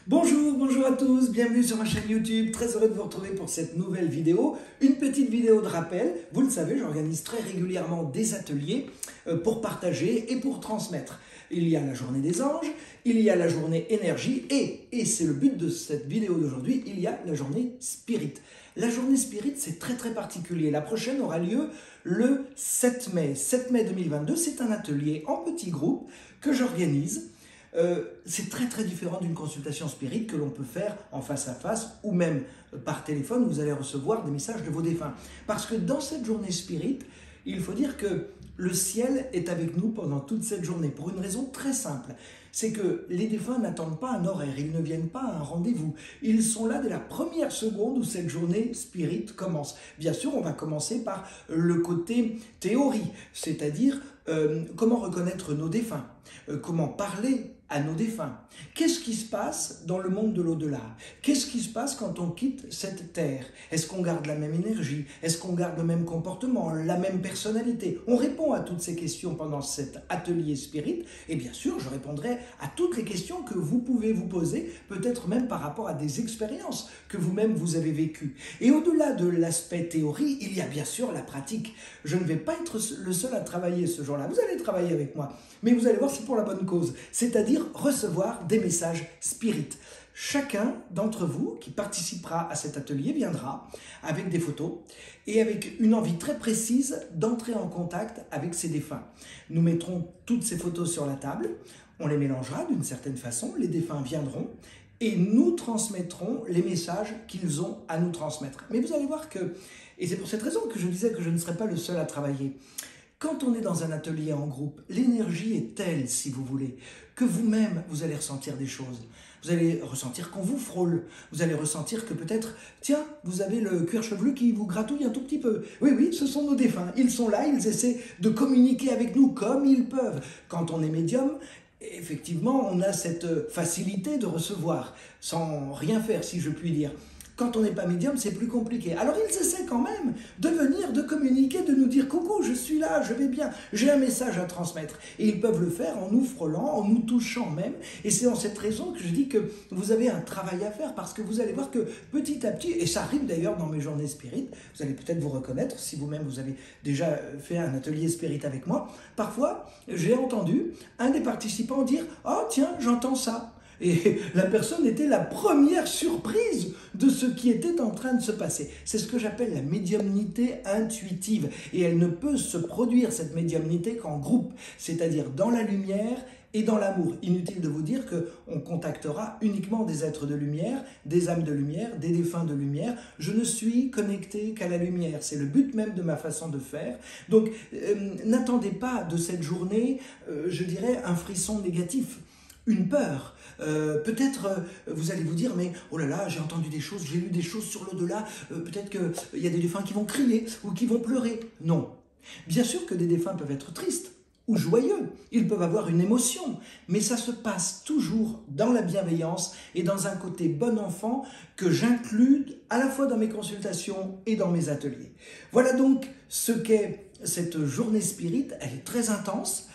Bonjour à tous, bienvenue sur ma chaîne YouTube, très heureux de vous retrouver pour cette nouvelle vidéo. Une petite vidéo de rappel, vous le savez, j'organise très régulièrement des ateliers pour partager et pour transmettre. Il y a la journée des anges, il y a la journée énergie et c'est le but de cette vidéo d'aujourd'hui, il y a la journée spirit. La journée spirit, c'est très particulier. La prochaine aura lieu le 7 mai. 7 mai 2022, c'est un atelier en petit groupe que j'organise. C'est très différent d'une consultation spirit que l'on peut faire en face à face ou même par téléphone où vous allez recevoir des messages de vos défunts. Parce que dans cette journée spirit, il faut dire que le ciel est avec nous pendant toute cette journée pour une raison très simple. C'est que les défunts n'attendent pas un horaire, ils ne viennent pas à un rendez-vous. Ils sont là dès la première seconde où cette journée spirit commence. Bien sûr, on va commencer par le côté théorie, c'est-à-dire comment reconnaître nos défunts, comment parler à nos défunts. Qu'est-ce qui se passe dans le monde de l'au-delà? Qu'est-ce qui se passe quand on quitte cette terre? Est-ce qu'on garde la même énergie? Est-ce qu'on garde le même comportement, la même personnalité? On répond à toutes ces questions pendant cet atelier spirit et bien sûr, je répondrai à toutes les questions que vous pouvez vous poser, peut-être même par rapport à des expériences que vous-même vous avez vécues. Et au-delà de l'aspect théorie, il y a bien sûr la pratique. Je ne vais pas être le seul à travailler ce jour-là. Vous allez travailler avec moi, mais vous allez voir, c'est pour la bonne cause, c'est-à-dire recevoir des messages spirit. Chacun d'entre vous qui participera à cet atelier viendra avec des photos et avec une envie très précise d'entrer en contact avec ses défunts. Nous mettrons toutes ces photos sur la table, on les mélangera d'une certaine façon, les défunts viendront et nous transmettrons les messages qu'ils ont à nous transmettre. Mais vous allez voir que, et c'est pour cette raison que je disais que je ne serais pas le seul à travailler, quand on est dans un atelier en groupe, l'énergie est telle, si vous voulez, que vous-même, vous allez ressentir des choses. Vous allez ressentir qu'on vous frôle. Vous allez ressentir que peut-être, tiens, vous avez le cuir chevelu qui vous gratouille un tout petit peu. Oui, ce sont nos défunts. Ils sont là, ils essaient de communiquer avec nous comme ils peuvent. Quand on est médium, effectivement, on a cette facilité de recevoir, sans rien faire, si je puis dire. Quand on n'est pas médium, c'est plus compliqué. Alors ils essaient quand même de venir, de communiquer, de nous dire « Coucou, je suis là, je vais bien, j'ai un message à transmettre ». Et ils peuvent le faire en nous frôlant, en nous touchant même. Et c'est en cette raison que je dis que vous avez un travail à faire parce que vous allez voir que petit à petit, et ça arrive d'ailleurs dans mes journées spirit, vous allez peut-être vous reconnaître si vous-même vous avez déjà fait un atelier spirit avec moi. Parfois, j'ai entendu un des participants dire « Oh tiens, j'entends ça ». Et la personne était la première surprise de ce qui était en train de se passer. C'est ce que j'appelle la médiumnité intuitive. Et elle ne peut se produire, cette médiumnité, qu'en groupe, c'est-à-dire dans la lumière et dans l'amour. Inutile de vous dire qu'on contactera uniquement des êtres de lumière, des âmes de lumière, des défunts de lumière. Je ne suis connecté qu'à la lumière. C'est le but même de ma façon de faire. Donc, n'attendez pas de cette journée, je dirais, un frisson négatif. Une peur. Peut-être vous allez vous dire, mais oh là là, j'ai entendu des choses, j'ai lu des choses sur l'au-delà, peut-être qu'il y a des défunts qui vont crier ou qui vont pleurer. Non. Bien sûr que des défunts peuvent être tristes ou joyeux, ils peuvent avoir une émotion, mais ça se passe toujours dans la bienveillance et dans un côté bon enfant que j'inclus à la fois dans mes consultations et dans mes ateliers. Voilà donc ce qu'est cette journée spirit, elle est très intense.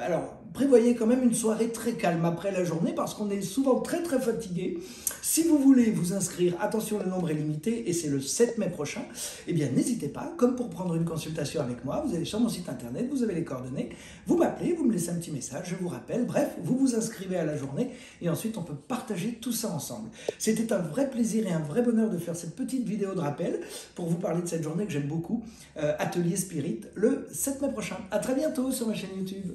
Alors, prévoyez quand même une soirée très calme après la journée parce qu'on est souvent très fatigué. Si vous voulez vous inscrire, attention, le nombre est limité et c'est le 7 mai prochain, eh bien n'hésitez pas, comme pour prendre une consultation avec moi, vous allez sur mon site internet, vous avez les coordonnées, vous m'appelez, vous me laissez un petit message, je vous rappelle, bref, vous vous inscrivez à la journée et ensuite on peut partager tout ça ensemble. C'était un vrai plaisir et un vrai bonheur de faire cette petite vidéo de rappel pour vous parler de cette journée que j'aime beaucoup, Atelier Spirit, le 7 mai prochain. À très bientôt sur ma chaîne YouTube.